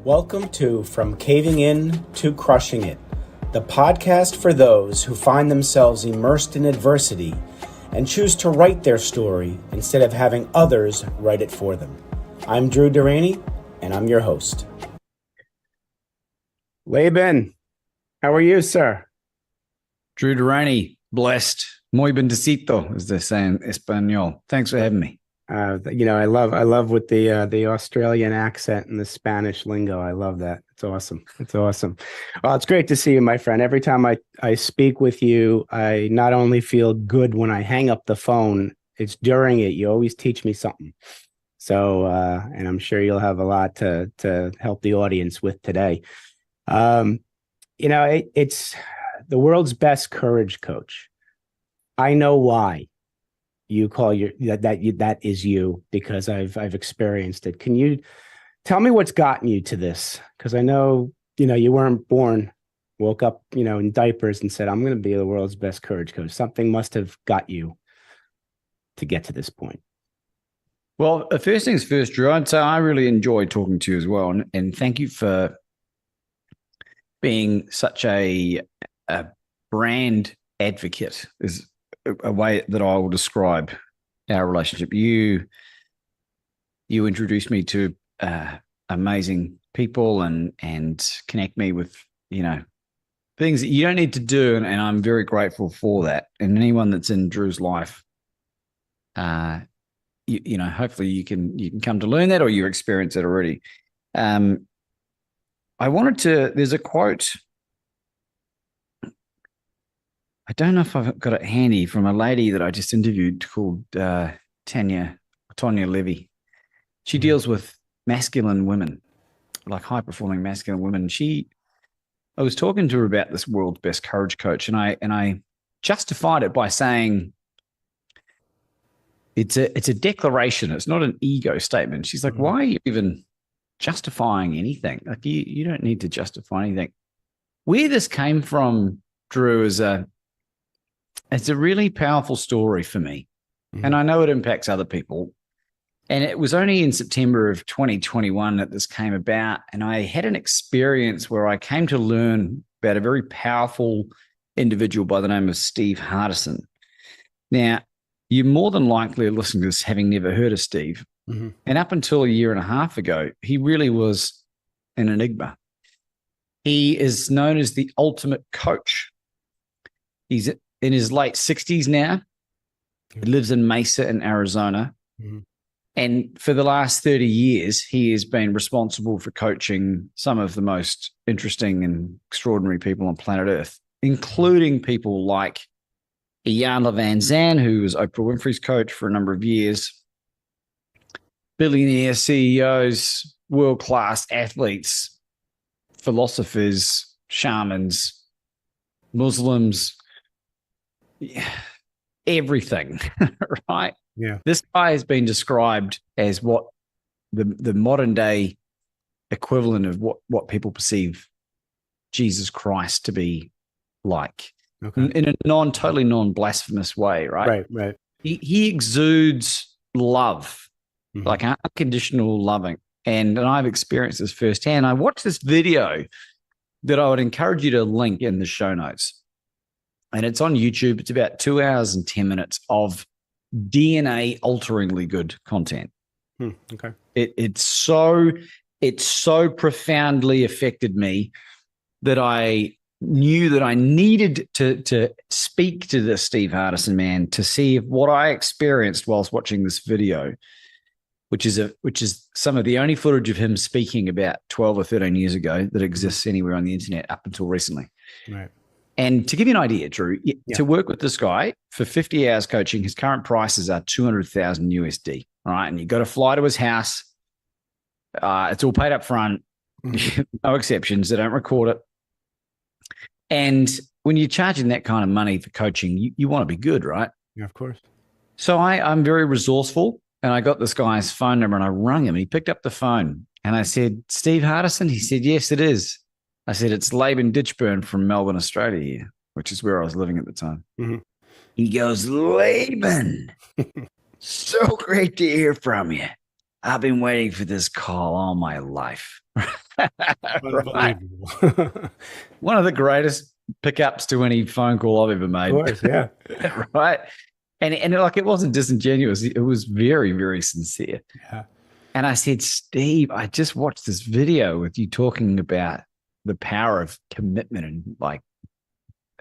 Welcome to From Caving In to Crushing It, the podcast for those who find themselves immersed in adversity and choose to write their story instead of having others write it for them. I'm Drew Durrani, and I'm your host. Laban, how are you, sir? Drew Durrani, blessed. Muy bendecito, as they say in Espanol. Thanks for having me. I love with the Australian accent and the Spanish lingo. I love that. It's awesome. It's awesome. Well, it's great to see you, my friend. Every time I speak with you, I not only feel good when I hang up the phone, it's during it. You always teach me something. So, and I'm sure you'll have a lot to help the audience with today. It's the world's best courage coach. I know why you call that is you, because I've experienced it. Can you tell me what's gotten you to this? Because I know, you weren't born, woke up, in diapers and said, I'm going to be the world's best courage coach. Something must have got you to get to this point. Well, first things first, Drew, I'd say I really enjoyed talking to you as well. And thank you for being such a brand advocate is a way that I will describe our relationship. You introduced me to amazing people and connect me with, things that you don't need to do. And I'm very grateful for that. And anyone that's in Drew's life, hopefully you can come to learn that, or you experience it already. There's a quote, I don't know if I've got it handy, from a lady that I just interviewed called Tonya Levy. She deals with masculine women, like high-performing masculine women. I was talking to her about this world's best courage coach, and I justified it by saying it's a declaration. It's not an ego statement. She's like, why are you even justifying anything? Like you don't need to justify anything. Where this came from, Drew, it's a really powerful story for me. Mm-hmm. And I know it impacts other people. And it was only in September of 2021 that this came about. And I had an experience where I came to learn about a very powerful individual by the name of Steve Hardison. Now, you're more than likely listening to this having never heard of Steve. Mm-hmm. And up until a year and a half ago, he really was an enigma. He is known as the ultimate coach. He's in his late 60s now. He lives in Mesa in Arizona. Mm-hmm. And for the last 30 years, he has been responsible for coaching some of the most interesting and extraordinary people on planet Earth, including people like Iyanla Vanzant, who was Oprah Winfrey's coach for a number of years, billionaire CEOs, world-class athletes, philosophers, shamans, Muslims, everything, right? Yeah. This guy has been described as what the modern day equivalent of what people perceive Jesus Christ to be like, in a totally non-blasphemous way, right? Right. He exudes love, like unconditional loving. And I've experienced this firsthand. I watched this video that I would encourage you to link in the show notes. And it's on YouTube. It's about 2 hours and 10 minutes of DNA alteringly good content. Okay. It's so profoundly affected me that I knew that I needed to speak to the Steve Hardison man to see if what I experienced whilst watching this video, which is some of the only footage of him speaking about 12 or 13 years ago that exists anywhere on the internet up until recently. Right. And to give you an idea, Drew, to work with this guy for 50 hours coaching, his current prices are $200,000 USD. All right. And you got to fly to his house. It's all paid up front. No exceptions. They don't record it. And when you're charging that kind of money for coaching, you want to be good, right? Yeah, of course. So I'm very resourceful, and I got this guy's phone number and I rung him. He picked up the phone and I said, Steve Hardison? He said, yes, it is. I said, it's Laban Ditchburn from Melbourne, Australia here, which is where I was living at the time. Mm-hmm. He goes, Laban, so great to hear from you. I've been waiting for this call all my life. Right? Unbelievable. One of the greatest pickups to any phone call I've ever made. Of course, yeah. Right. And like, it wasn't disingenuous. It was very, very sincere. Yeah. And I said, Steve, I just watched this video with you talking about the power of commitment and like,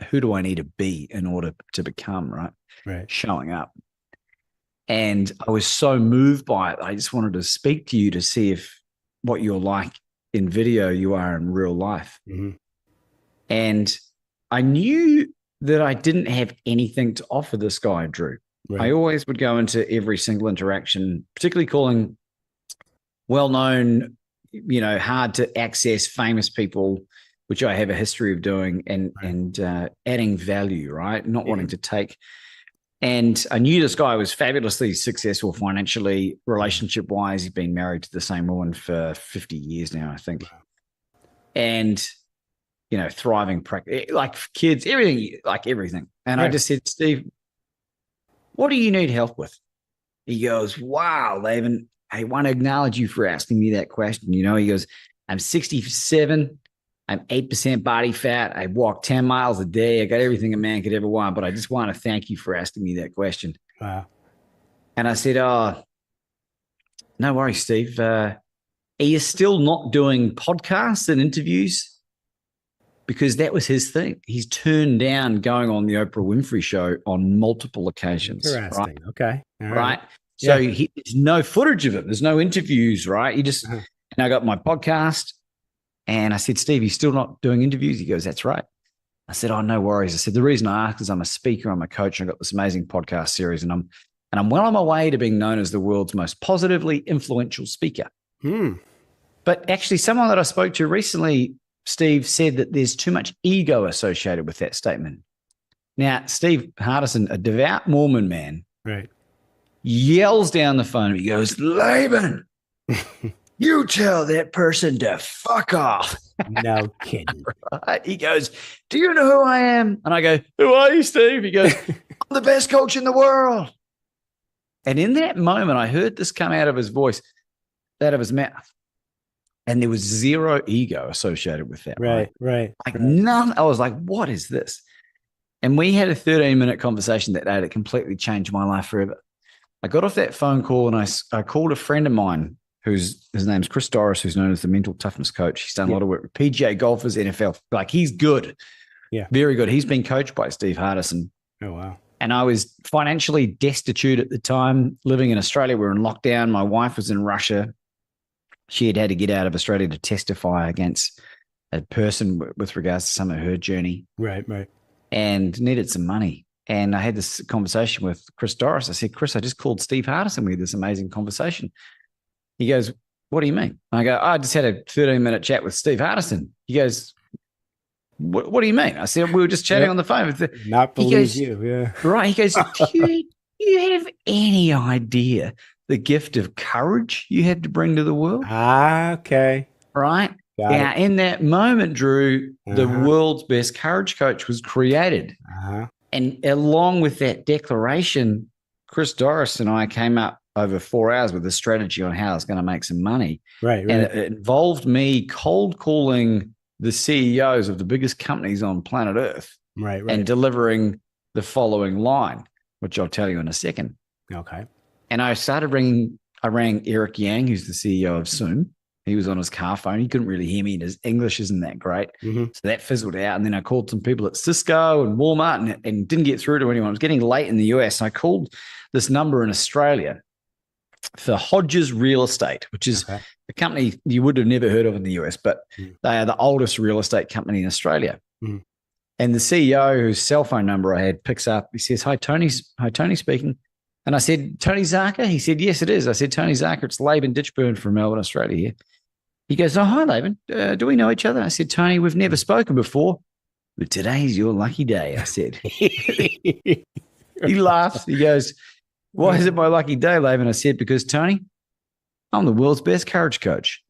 who do I need to be in order to become, right? Right. Showing up. And I was so moved by it. I just wanted to speak to you to see if what you're like in video, you are in real life. Mm-hmm. And I knew that I didn't have anything to offer this guy, Drew. Right. I always would go into every single interaction, particularly calling well-known, hard to access famous people, which I have a history of doing, and adding value, right? Not wanting to take. And I knew this guy was fabulously successful financially, relationship-wise. He's been married to the same woman for 50 years now, I think. Wow. And, thriving, like kids, everything. And I just said, Steve, what do you need help with? He goes, wow, Laban, I want to acknowledge you for asking me that question. He goes, I'm 67. I'm 8% body fat. I walk 10 miles a day. I got everything a man could ever want, but I just want to thank you for asking me that question. Wow. And I said, oh, no worries, Steve. Are you still not doing podcasts and interviews? Because that was his thing. He's turned down going on the Oprah Winfrey show on multiple occasions. Interesting. Right? Okay. All right. So there's no footage of it. There's no interviews, right? And I got my podcast. And I said, Steve, you still not doing interviews? He goes, that's right. I said, oh, no worries. I said, the reason I asked is I'm a speaker, I'm a coach, and I've got this amazing podcast series, and I'm well on my way to being known as the world's most positively influential speaker. But actually, someone that I spoke to recently, Steve, said that there's too much ego associated with that statement. Now, Steve Hardison, a devout Mormon man, right, yells down the phone. He goes, Laban, you tell that person to fuck off. No kidding. Right? He goes, do you know who I am? And I go, who are you, Steve? He goes, I'm the best coach in the world. And in that moment, I heard this come out of his voice, out of his mouth. And there was zero ego associated with that. Right. Like none. I was like, what is this? And we had a 13-minute conversation that day that completely changed my life forever. I got off that phone call and I called a friend of mine his name's Chris Doris, who's known as the mental toughness coach. He's done a lot of work with PGA golfers, NFL. Like, he's good. Yeah. Very good. He's been coached by Steve Hardison. Oh, wow. And I was financially destitute at the time, living in Australia. We were in lockdown. My wife was in Russia. She had to get out of Australia to testify against a person with regards to some of her journey. Right. And needed some money. And I had this conversation with Chris Doris. I said, Chris, I just called Steve Hardison. We had this amazing conversation. He goes, what do you mean? I go, I just had a 13-minute chat with Steve Hardison. He goes, what do you mean? I said, we were just chatting on the phone. Not believe you, yeah. Right. He goes, do you have any idea the gift of courage you had to bring to the world? Okay. Right. Now, in that moment, Drew, the world's best courage coach was created. And along with that declaration, Chris Doris and I came up over 4 hours with a strategy on how I was going to make some money. Right. And it involved me cold calling the CEOs of the biggest companies on planet Earth. Right. And delivering the following line, which I'll tell you in a second. Okay. And I rang Eric Yang, who's the CEO of Zoom. He was on his car phone. He couldn't really hear me, and his English isn't that great. So that fizzled out. And then I called some people at Cisco and Walmart and didn't get through to anyone. It was getting late in the US. I called this number in Australia for Hodges Real Estate, which is a company you would have never heard of in the US, but they are the oldest real estate company in Australia. And the CEO, whose cell phone number I had, picks up. He says, Hi, Tony speaking. And I said, Tony Zaka? He said, yes, it is. I said, Tony Zaka, it's Laban Ditchburn from Melbourne, Australia here. He goes, oh, hi, Laban. Do we know each other? I said, Tony, we've never spoken before, but today's your lucky day, I said. He laughs. He goes, why is it my lucky day, Laban? I said, because, Tony, I'm the world's best courage coach,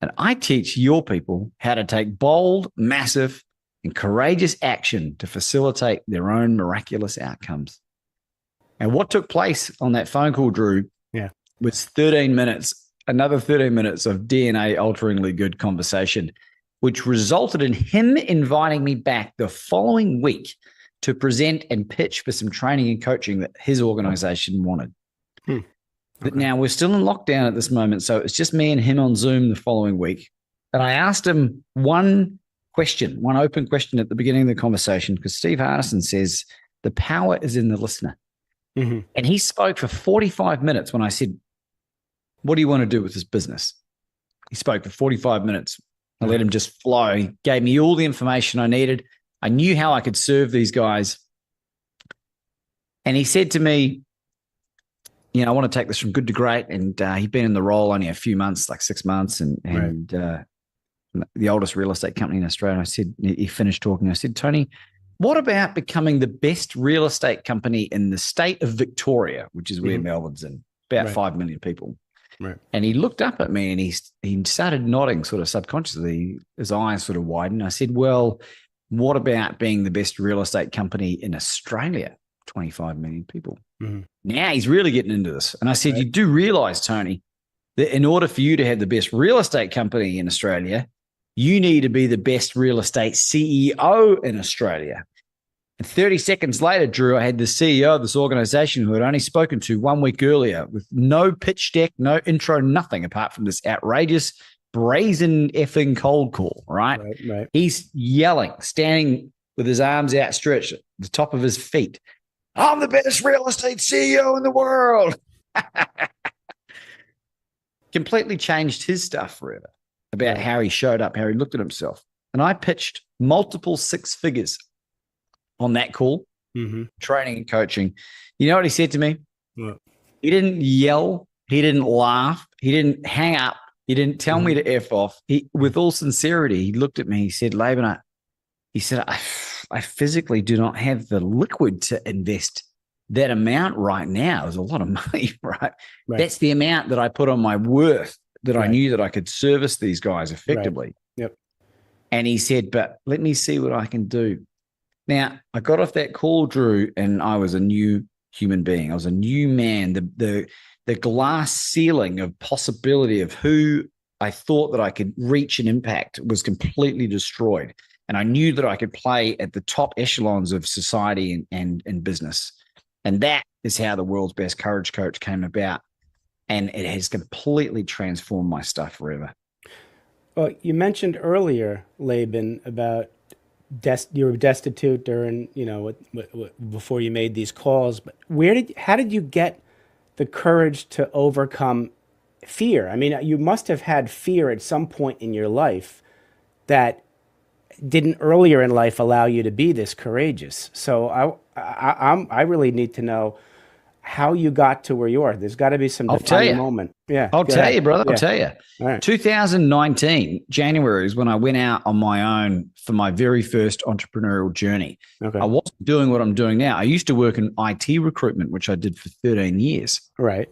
and I teach your people how to take bold, massive, and courageous action to facilitate their own miraculous outcomes. And what took place on that phone call, Drew, was 13 minutes another 13 minutes of DNA alteringly good conversation, which resulted in him inviting me back the following week to present and pitch for some training and coaching that his organization wanted. Okay. But now we're still in lockdown at this moment. So it's just me and him on Zoom the following week. And I asked him one open question at the beginning of the conversation, because Steve Hardison says the power is in the listener. Mm-hmm. And he spoke for 45 minutes when I said, what do you want to do with this business? He spoke for 45 minutes. I let him just flow. He gave me all the information I needed. I knew how I could serve these guys. And he said to me, I want to take this from good to great. And he'd been in the role only a few months, like 6 months. And the oldest real estate company in Australia. I said, he finished talking. I said, Tony, what about becoming the best real estate company in the state of Victoria, which is where Melbourne's in, about 5 million people. Right. And he looked up at me and he started nodding sort of subconsciously. His eyes sort of widened. I said, well, what about being the best real estate company in Australia? 25 million people. Mm-hmm. Now he's really getting into this. And I said, you do realize, Tony, that in order for you to have the best real estate company in Australia, you need to be the best real estate CEO in Australia. And 30 seconds later, Drew, I had the CEO of this organization who had only spoken to 1 week earlier with no pitch deck, no intro, nothing apart from this outrageous, brazen effing cold call, right? Right. He's yelling, standing with his arms outstretched at the top of his feet. I'm the best real estate CEO in the world. Completely changed his stuff forever about how he showed up, how he looked at himself. And I pitched multiple 6 figures on that call, training and coaching. You know what he said to me? What? He didn't yell. He didn't laugh. He didn't hang up. He didn't tell me to F off. With all sincerity, he looked at me. He said, Laban, I physically do not have the liquid to invest that amount right now. Is a lot of money, right? That's the amount that I put on my worth, that I knew that I could service these guys effectively. Right. Yep. And he said, but let me see what I can do. Now, I got off that call, Drew, and I was a new human being. I was a new man. The glass ceiling of possibility of who I thought that I could reach and impact was completely destroyed. And I knew that I could play at the top echelons of society and business. And that is how the world's best courage coach came about. And it has completely transformed my stuff forever. Well, you mentioned earlier, Laban, about you were destitute during, before you made these calls. But how did you get the courage to overcome fear? I mean, you must have had fear at some point in your life that didn't earlier in life allow you to be this courageous. So I really need to know how you got to where you are. There's got to be some defining moment. Yeah, I'll tell you, brother. I'll tell you. All right. 2019, January is when I went out on my own for my very first entrepreneurial journey. Okay. I wasn't doing what I'm doing now. I used to work in IT recruitment, which I did for 13 years. Right.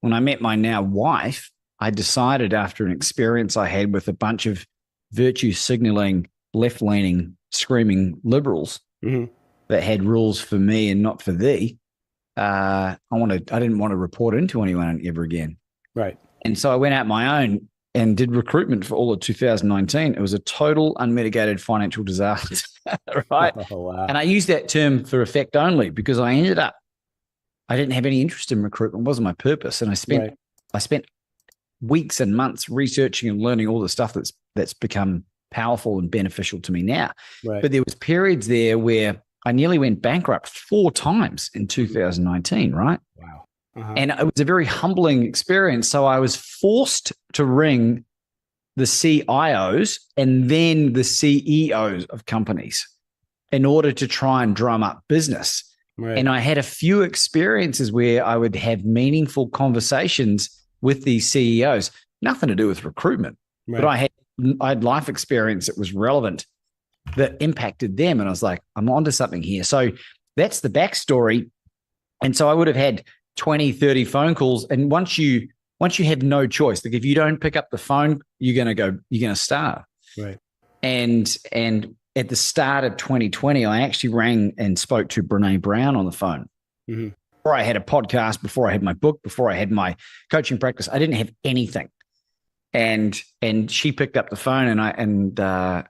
When I met my now wife, I decided after an experience I had with a bunch of virtue signaling, left-leaning, screaming liberals that had rules for me and not for thee, I didn't want to report into anyone ever again. Right. And so I went out my own and did recruitment for all of 2019. It was a total unmitigated financial disaster. Right. Oh, wow. And I use that term for effect only because I didn't have any interest in recruitment. It wasn't my purpose. And I spent weeks and months researching and learning all the stuff that's become powerful and beneficial to me now. Right. But there was periods there where I nearly went bankrupt 4 times in 2019, right? Wow. And it was a very humbling experience. So I was forced to ring the CIOs and then the CEOs of companies in order to try and drum up business. Right. And I had a few experiences where I would have meaningful conversations with these CEOs, nothing to do with recruitment, but I had life experience that was relevant that impacted them. And I was like, I'm onto something here. So that's the backstory. And so I would have had 20, 30 phone calls. And once you have no choice, like if you don't pick up the phone, you're going to starve. Right. And at the start of 2020, I actually rang and spoke to Brene Brown on the phone. before I had a podcast, before I had my book, before I had my coaching practice. I didn't have anything. And she picked up the phone and I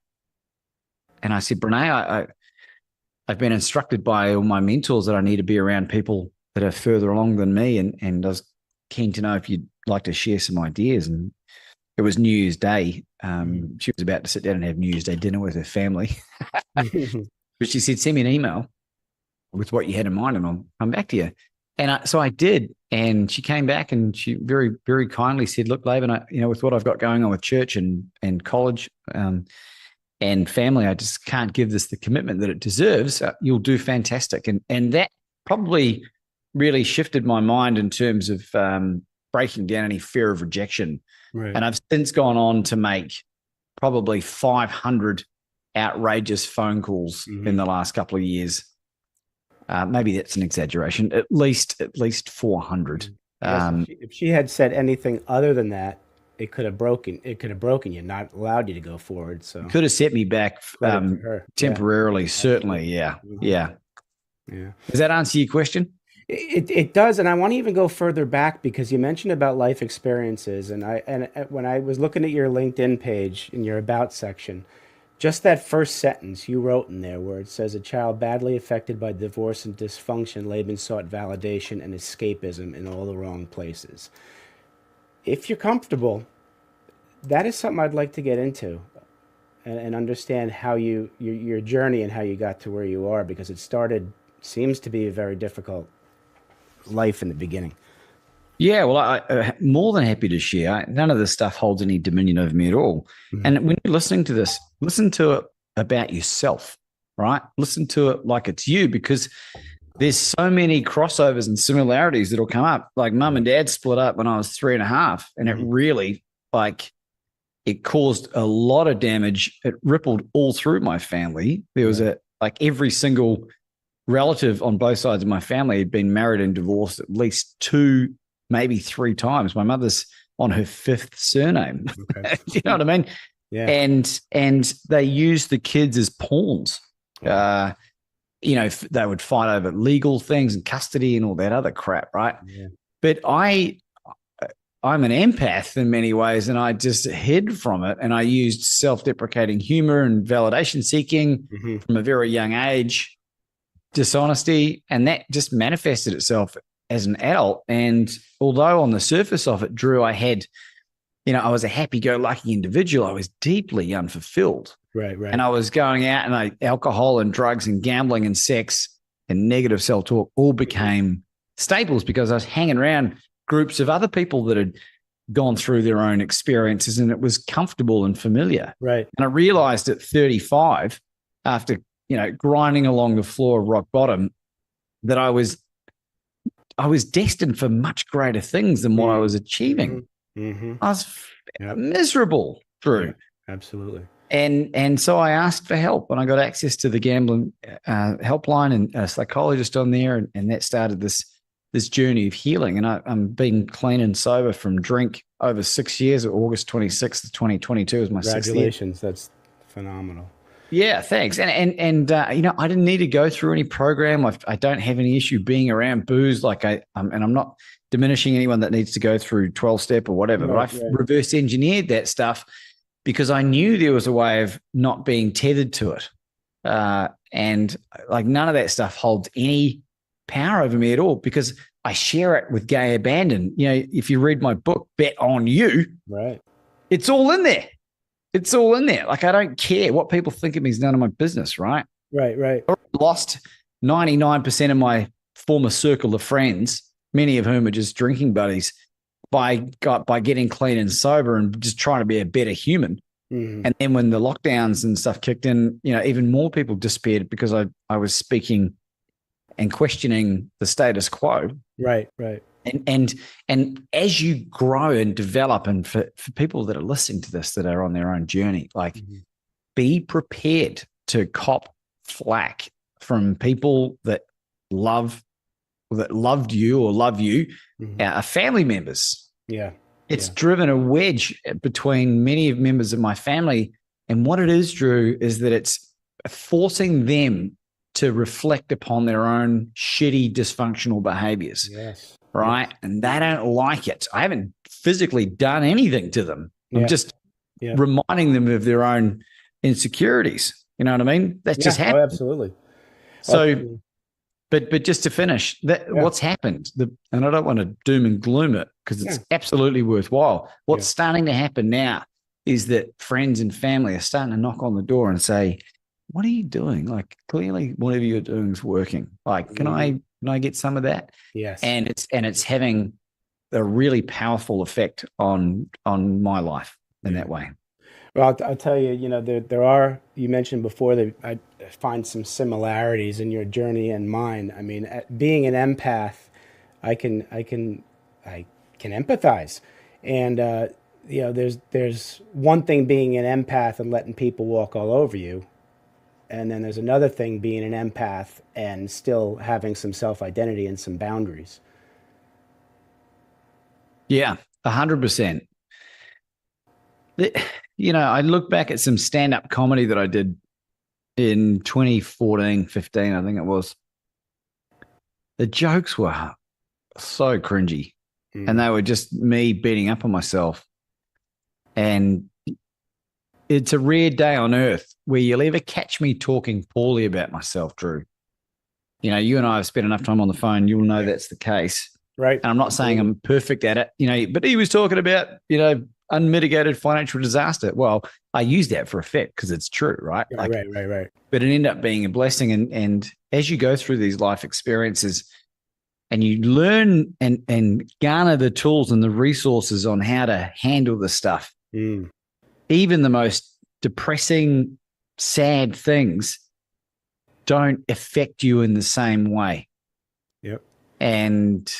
said, Brene, I've been instructed by all my mentors that I need to be around people that are further along than me. And I was keen to know if you'd like to share some ideas. And it was New Year's Day. She was about to sit down and have New Year's Day dinner with her family. But she said, send me an email with what you had in mind and I'll come back to you. And so I did. And she came back and she very, very kindly said, look, Laban, with what I've got going on with church and college and family, I just can't give this the commitment that it deserves. You'll do fantastic. And that probably really shifted my mind in terms of breaking down any fear of rejection. Right. And I've since gone on to make probably 500 outrageous phone calls in the last couple of years. Maybe that's an exaggeration. At least 400. If she had said anything other than that, it could have broken you, not allowed you to go forward. So could have set me back temporarily. Yeah. Absolutely. Yeah. Yeah. Yeah. Does that answer your question? It does, and I want to even go further back because you mentioned about life experiences, and when I was looking at your LinkedIn page in your about section, just that first sentence you wrote in there where it says a child badly affected by divorce and dysfunction, Laban sought validation and escapism in all the wrong places. If you're comfortable, that is something I'd like to get into and understand how your journey and how you got to where you are, because seems to be a very difficult life in the beginning. Yeah, well, I'm more than happy to share. None of this stuff holds any dominion over me at all. And when you're listening to this, listen to it about yourself, right? Listen to it like it's you, because there's so many crossovers and similarities that'll come up. Like mum and dad split up when I was 3.5, and it really, it caused a lot of damage. It rippled all through my family. There was every single relative on both sides of my family had been married and divorced at least 2, maybe 3 times. My mother's on her 5th surname. Okay. You know what I mean? Yeah. And they used the kids as pawns. Wow. They would fight over legal things and custody and all that other crap, right? Yeah. But I'm an empath in many ways, and I just hid from it. And I used self-deprecating humor and validation seeking from a very young age. Dishonesty, and that just manifested itself as an adult. And although on the surface of it, Drew, I was a happy-go-lucky individual, I was deeply unfulfilled. Right. And I was going out, and alcohol and drugs and gambling and sex and negative self-talk all became staples because I was hanging around groups of other people that had gone through their own experiences, and it was comfortable and familiar. Right. And I realized at 35, after grinding along the floor of rock bottom, that I was destined for much greater things than what I was achieving. I was miserable, Drew. Yeah, absolutely. And so I asked for help, and I got access to the gambling helpline and a psychologist on there, and that started this journey of healing. And I'm being clean and sober from drink over 6 years. August 26th of 2022 is my 6th year. Congratulations. That's phenomenal. Yeah, thanks. And I didn't need to go through any program. I don't have any issue being around booze. And I'm not diminishing anyone that needs to go through 12-step or whatever. Right, but I reverse engineered that stuff because I knew there was a way of not being tethered to it. And none of that stuff holds any power over me at all because I share it with gay abandon. If you read my book, Bet on You, right? It's all in there. It's all in there. I don't care what people think of me is none of my business, right? Right. I lost 99% of my former circle of friends, many of whom are just drinking buddies, by getting clean and sober and just trying to be a better human. And then when the lockdowns and stuff kicked in, even more people disappeared because I was speaking and questioning the status quo. Right. And as you grow and develop, and for people that are listening to this that are on their own journey, be prepared to cop flack from people that loved you or love you, family members. Yeah. It's driven a wedge between many members of my family. And what it is, Drew, is that it's forcing them to reflect upon their own shitty, dysfunctional behaviors. Yes. Right. Yes. And they don't like it. I haven't physically done anything to them. I'm just reminding them of their own insecurities. You know what I mean? That's just happened. Oh, absolutely. So, but just to finish, what's happened, and I don't want to doom and gloom it because it's absolutely worthwhile. What's starting to happen now is that friends and family are starting to knock on the door and say, what are you doing? Like, clearly whatever you're doing is working. Like, can I get some of that? Yes. And it's having a really powerful effect on my life in that way. Well, I'll tell you, you know, there are, you mentioned before that I find some similarities in your journey and mine. I mean, being an empath, I can empathize. And, you know, there's one thing being an empath and letting people walk all over you. And then there's another thing being an empath and still having some self-identity and some boundaries. Yeah, 100%. You know, I look back at some stand-up comedy that I did in 2014, 15, I think it was. The jokes were so cringy and they were just me beating up on myself. And it's a rare day on earth where you'll ever catch me talking poorly about myself, Drew. You know, you and I have spent enough time on the phone. You'll know that's the case. Right. And I'm not saying I'm perfect at it, you know, but he was talking about, you know, unmitigated financial disaster. Well, I use that for effect because it's true, right? Right, right. But it ended up being a blessing. And as you go through these life experiences and you learn and garner the tools and the resources on how to handle the stuff, even the most depressing, sad things don't affect you in the same way. Yep. And,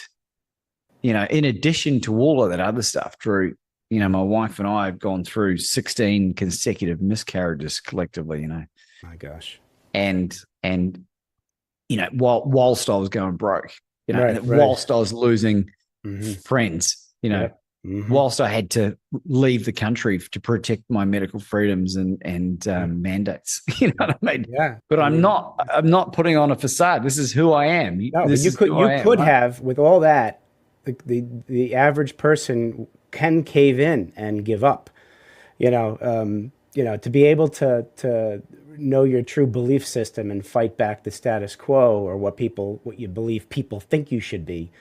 you know, in addition to all of that other stuff, Drew, you know, my wife and I have gone through 16 consecutive miscarriages collectively, you know. My gosh. And you know, whilst I was going broke, you know, Right. whilst I was losing friends, you know, whilst I had to leave the country to protect my medical freedoms and mandates, you know what I mean? Yeah. But I'm not putting on a facade. This is who I am. No, but you could have, with all that, the average person can cave in and give up. You know, to be able to know your true belief system and fight back the status quo or what you believe people think you should be.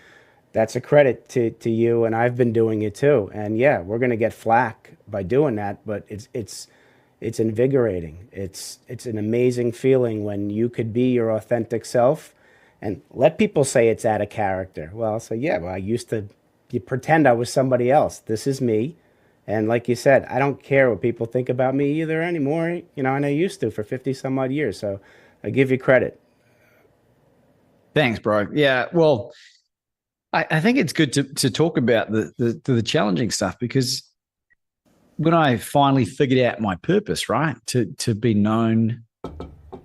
That's a credit to you, and I've been doing it too. And yeah, we're going to get flack by doing that, but it's invigorating. It's an amazing feeling when you could be your authentic self, and let people say it's out of character. Well, I'll say, yeah, well, you pretend I was somebody else. This is me. And like you said, I don't care what people think about me either anymore, you know, and I used to for 50 some odd years. So I give you credit. Thanks, bro. Yeah. Well, I think it's good to talk about the challenging stuff, because when I finally figured out my purpose, right, to be known,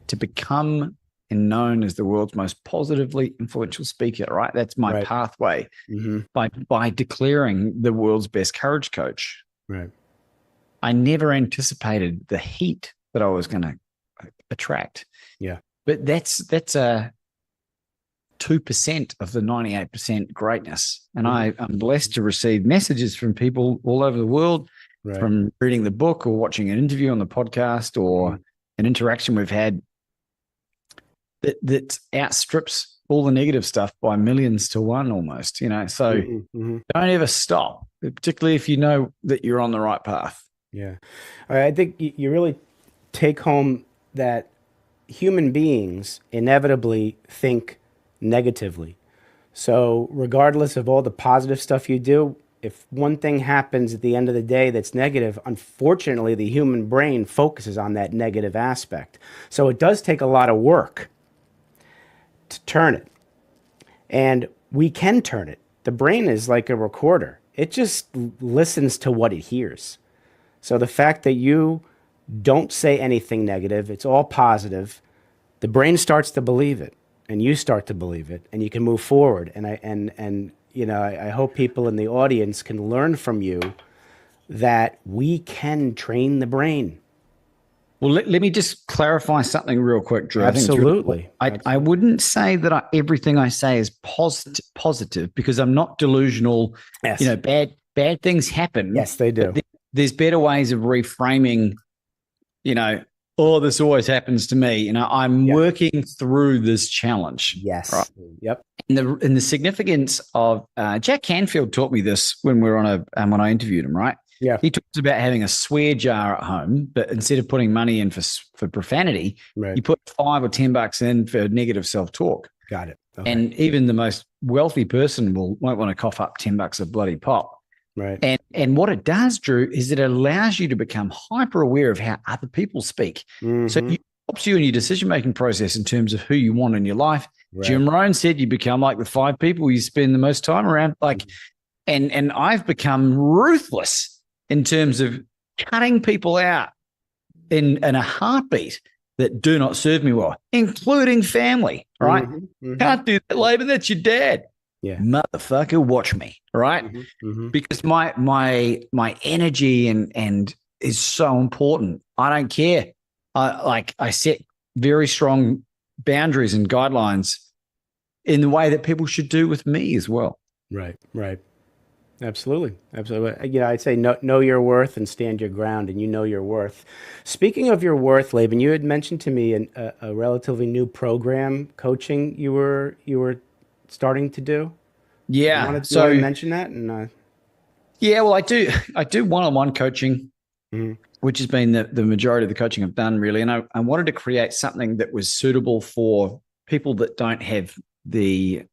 to become and known as the world's most positively influential speaker, right? That's my pathway by declaring the world's best courage coach. Right. I never anticipated the heat that I was going to attract. Yeah. But that's a 2% of the 98% greatness. And I'm blessed to receive messages from people all over the world, from reading the book or watching an interview on the podcast or an interaction we've had that outstrips all the negative stuff by millions to one almost, you know. So don't ever stop, particularly if you know that you're on the right path. Yeah. I think you really take home that human beings inevitably think negatively. So regardless of all the positive stuff you do, if one thing happens at the end of the day that's negative, unfortunately, the human brain focuses on that negative aspect. So it does take a lot of work to turn it. And we can turn it. The brain is like a recorder. It just listens to what it hears. So the fact that you don't say anything negative, it's all positive, the brain starts to believe it, and you start to believe it, and you can move forward. And you know, I hope people in the audience can learn from you that we can train the brain. Well, let me just clarify something real quick, Drew. Absolutely. I wouldn't say that everything I say is positive because I'm not delusional. Yes. You know, bad things happen. Yes, they do. There's better ways of reframing, you know, oh, this always happens to me. You know, I'm working through this challenge. Yes. Right? Yep. And the significance of Jack Canfield taught me this when we were on when I interviewed him, right? Yeah. He talks about having a swear jar at home, but instead of putting money in for profanity, you put $5 or $10 in for negative self-talk. Got it. Okay. And even the most wealthy person won't want to cough up $10 of bloody pop. Right. And what it does, Drew, is it allows you to become hyper aware of how other people speak. Mm-hmm. So it helps you in your decision-making process in terms of who you want in your life. Right. Jim Rohn said you become like the 5 people you spend the most time around. Like, and I've become ruthless in terms of cutting people out in a heartbeat that do not serve me well, including family, right? Mm-hmm. Can't do that, Laban. That's your dad. Yeah. Motherfucker, watch me, right? Because my energy and is so important. I don't care. I set very strong boundaries and guidelines in the way that people should do with me as well. Right. Absolutely. You know, I'd say know your worth and stand your ground, and you know your worth. Speaking of your worth, Laban, you had mentioned to me a relatively new program coaching you were starting to do. Yeah. You want to mention that? And yeah, well, I do one-on-one coaching, which has been the majority of the coaching I've done, really. And I wanted to create something that was suitable for people that don't have the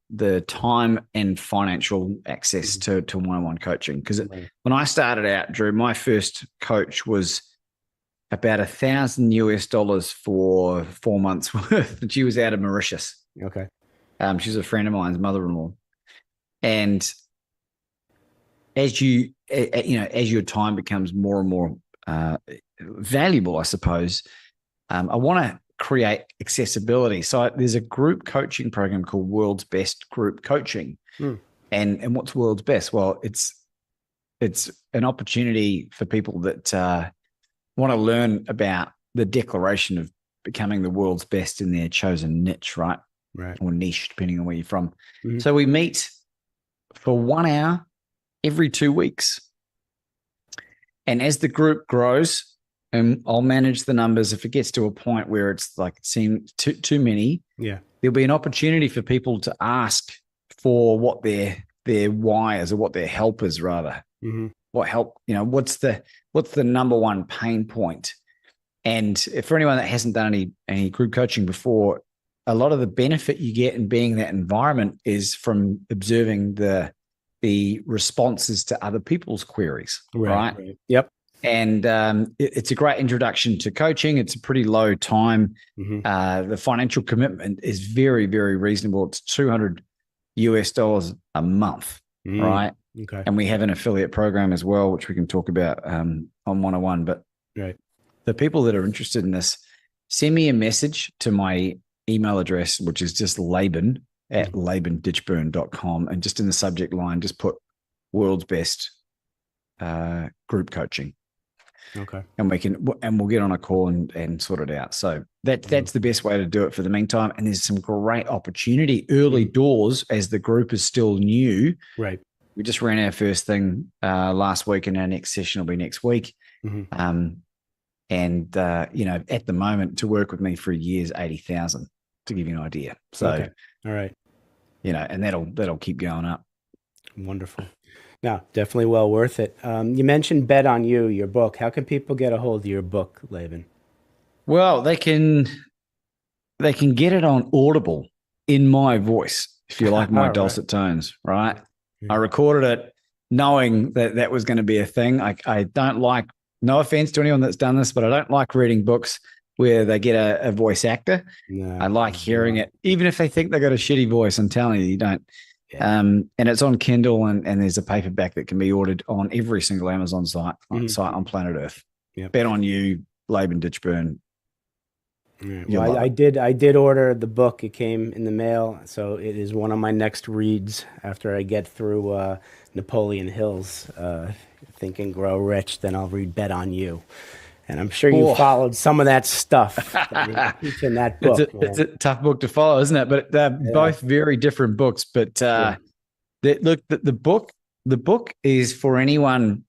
time and financial access to one-on-one coaching. Because when I started out, Drew, my first coach was about $1,000 for 4 months worth. And she was out of Mauritius. Okay. She's a friend of mine's mother-in-law. And as your time becomes more and more valuable, I suppose, I want to create accessibility. So there's a group coaching program called World's Best Group Coaching. And what's World's Best? Well, it's an opportunity for people that want to learn about the declaration of becoming the world's best in their chosen niche, right? Or niche, depending on where you're from. So we meet for 1 hour every 2 weeks. And as the group grows, and I'll manage the numbers, if it gets to a point where it's like it seems too many, there'll be an opportunity for people to ask for what their why is, or what their help is, rather. What help, what's the number one pain point? And for anyone that hasn't done any group coaching before, a lot of the benefit you get in being in that environment is from observing the responses to other people's queries, right? Yep. And it's a great introduction to coaching. It's a pretty low time. The financial commitment is very, very reasonable. It's $200 a month, right? Okay. And we have an affiliate program as well, which we can talk about on 101. But the people that are interested in this, send me a message to my email address, which is just Laban at labanditchburn.com. And just in the subject line, just put World's Best Group Coaching. Okay. And we'll get on a call and sort it out. So that's the best way to do it for the meantime. And there's some great opportunity early doors as the group is still new. Right. We just ran our first thing last week, and our next session will be next week. At the moment, to work with me for a year is $80,000, to give you an idea. So, all right, and that'll keep going up. Wonderful. No, definitely well worth it. You mentioned Bet on You, your book. How can people get a hold of your book, Laban? Well, they can get it on Audible in my voice, if you like my dulcet tones, right? I recorded it knowing that was going to be a thing. I don't like, no offense to anyone that's done this, but I don't like reading books where they get a voice actor. No, I like hearing it, even if they think they got a shitty voice. I'm telling you don't. And it's on Kindle, and there's a paperback that can be ordered on every single Amazon site on planet Earth. Bet on You, Laban Ditchburn. Well, I did order the book. It came in the mail, so it is one of my next reads after I get through Napoleon Hill's Think and Grow Rich. Then I'll read Bet on You, And I'm sure you followed some of that stuff that you teach in that book. It's a tough book to follow, isn't it? But they're both very different books. But the book is for anyone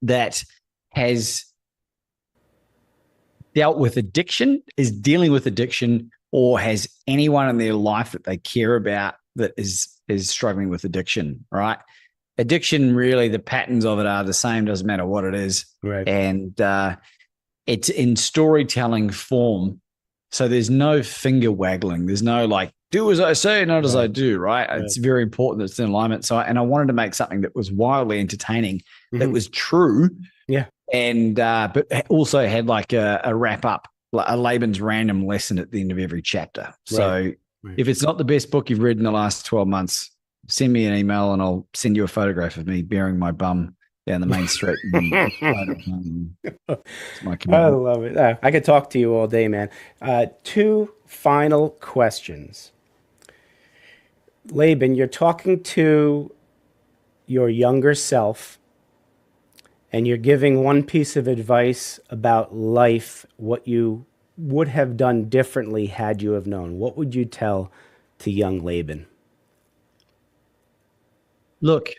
that has dealt with addiction, is dealing with addiction, or has anyone in their life that they care about that is struggling with addiction, right? Addiction, really, the patterns of it are the same, doesn't matter what it is. Right. And it's in storytelling form. So there's no finger waggling. There's no like, do as I say, not as I do, right? It's very important that it's in alignment. So, and I wanted to make something that was wildly entertaining, that was true. Yeah. And, but also had like a wrap up, a Laban's random lesson at the end of every chapter. So if it's not the best book you've read in the last 12 months, send me an email and I'll send you a photograph of me bearing my bum down the main street. I love it. I could talk to you all day, man. 2 final questions. Laban, you're talking to your younger self and you're giving one piece of advice about life, what you would have done differently had you have known. What would you tell to young Laban? Look,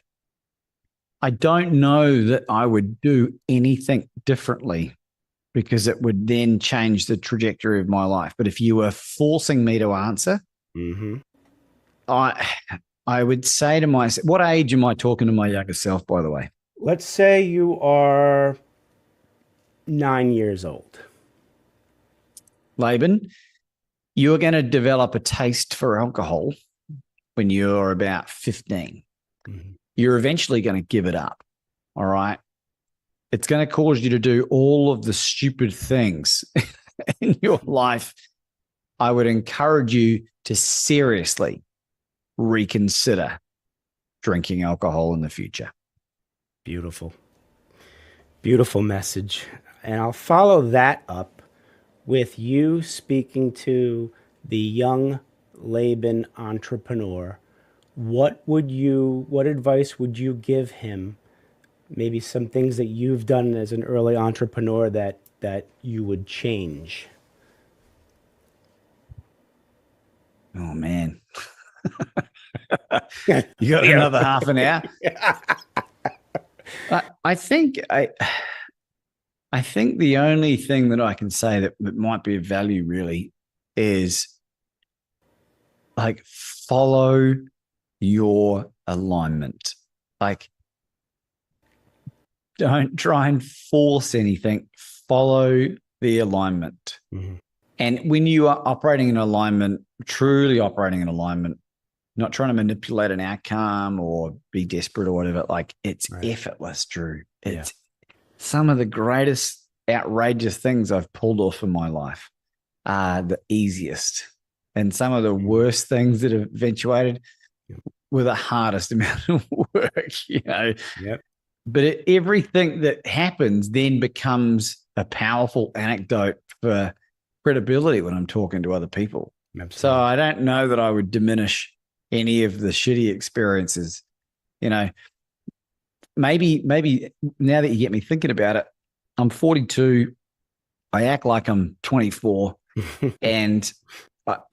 I don't know that I would do anything differently because it would then change the trajectory of my life. But if you were forcing me to answer, I would say to myself, what age am I talking to my younger self, by the way? Let's say you are 9 years old. Laban, you're going to develop a taste for alcohol when you're about 15. You're eventually going to give it up. All right. It's going to cause you to do all of the stupid things in your life. I would encourage you to seriously reconsider drinking alcohol in the future. Beautiful. Beautiful message. And I'll follow that up with you speaking to the young Laban entrepreneur. What advice would you give him? Maybe some things that you've done as an early entrepreneur that you would change. Oh man. You got another half an hour? I think the only thing that I can say that might be of value really is like follow your alignment. Like don't try and force anything. Follow the alignment. And when you are operating in alignment, truly operating in alignment, not trying to manipulate an outcome or be desperate or whatever, like it's effortless, Drew. It's some of the greatest outrageous things I've pulled off in my life are the easiest. And some of the worst things that have eventuated were the hardest amount of work, you know. But everything that happens then becomes a powerful anecdote for credibility when I'm talking to other people. So I don't know that I would diminish any of the shitty experiences. You know, maybe now that you get me thinking about it, I'm 42. I act like I'm 24. And,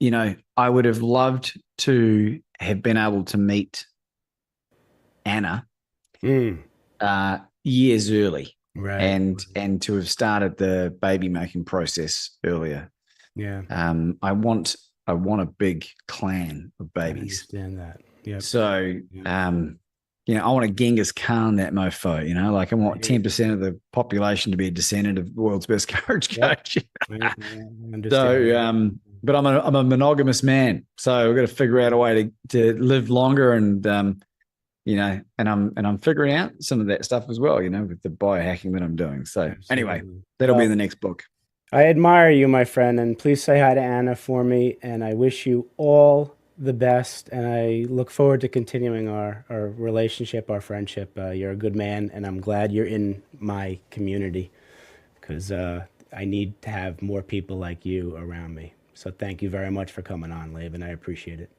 you know, I would have loved to have been able to meet Anna years early. And to have started the baby making process earlier. I want a big clan of babies. I understand that. So, you know, I want to Genghis Khan that mofo, you know, like I want 10% of the population to be a descendant of the world's best courage coach. So, but I'm a monogamous man. So we've got to figure out a way to live longer and, you know, and I'm figuring out some of that stuff as well, you know, with the biohacking that I'm doing. So anyway, that'll be in the next book. I admire you, my friend, and please say hi to Anna for me. And I wish you all the best. And I look forward to continuing our relationship, our friendship. You're a good man, and I'm glad you're in my community because I need to have more people like you around me. So thank you very much for coming on, Laban. I appreciate it.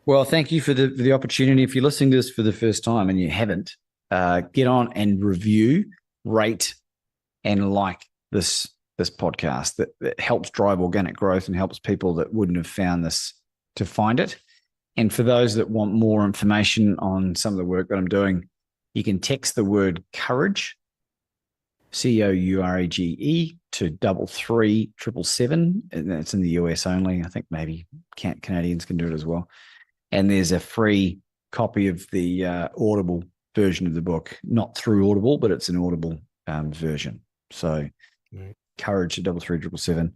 Well, thank you for the opportunity. If you're listening to this for the first time and you haven't, get on and review, rate, and like this podcast that helps drive organic growth and helps people that wouldn't have found this to find it. And for those that want more information on some of the work that I'm doing, you can text the word courage, COURAGE, to 33777, and that's in the US only. I think maybe Canadians can do it as well. And there's a free copy of the Audible version of the book, not through Audible, but it's an Audible version. So courage to 33777,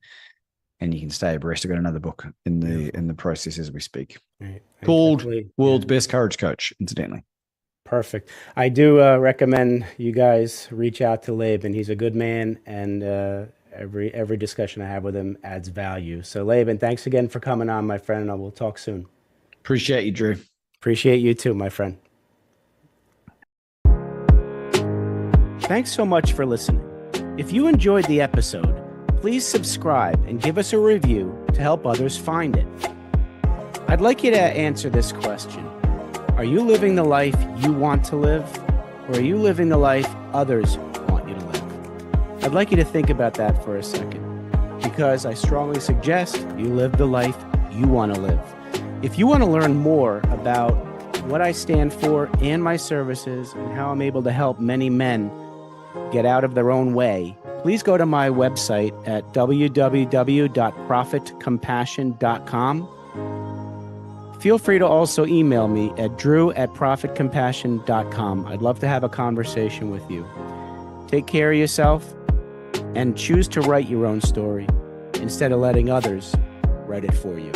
and you can stay abreast. I've got another book in the process as we speak, called World's Best Courage Coach, incidentally. Perfect. I do recommend you guys reach out to Laban. He's a good man, and every discussion I have with him adds value. So Laban, thanks again for coming on, my friend, and we'll talk soon. Appreciate you, Drew. Appreciate you too, my friend. Thanks so much for listening. If you enjoyed the episode, please subscribe and give us a review to help others find it. I'd like you to answer this question. Are you living the life you want to live, or are you living the life others want you to live? I'd like you to think about that for a second, because I strongly suggest you live the life you want to live. If you want to learn more about what I stand for and my services and how I'm able to help many men get out of their own way, please go to my website at www.profitcompassion.com. Feel free to also email me at drew@profitcompassion.com. I'd love to have a conversation with you. Take care of yourself and choose to write your own story instead of letting others write it for you.